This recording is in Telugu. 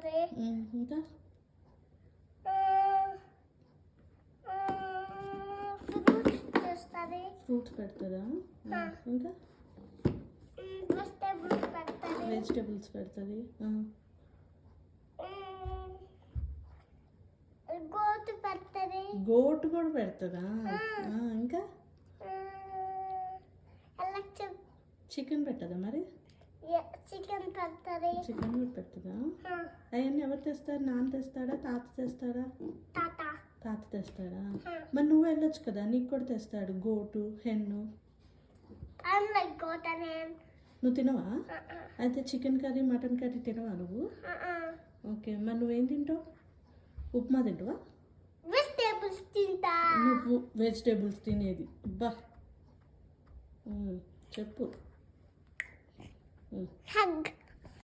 పెడతది. ఇంకా ఫ్రూట్స్ చేస్తది. ఫ్రూట్స్ పెడతారా? ఇంకా వెజిటేబుల్స్ పెడతది. వెజిటేబుల్స్ పెడుతుంది. గోటు పెడతది. గోటు కూడా పెడుతుందా? ఇంకా చికెన్ పెట్టదా? మరి చికెన్ పెడతది. చికెన్ కూడా పెడుతుందా? అవన్నీ ఎవరు తెస్తారు? నాన్న తెస్తాడా? తాత తెస్తాడా? తాత తెస్తాడా? మరి నువ్వు వెళ్ళొచ్చు కదా, నీకు కూడా తెస్తాడు గోటు, హెన్ను. నువ్వు తినవా? అయితే చికెన్ కర్రీ, మటన్ కర్రీ తినవా నువ్వు? ఓకే, మరి నువ్వేం తింటావు? ఉప్మా తింటావా? వెజిటేబుల్స్ తింటా. నువ్వు వెజిటేబుల్స్ తినేది అబ్బా, చెప్పు. హగ్.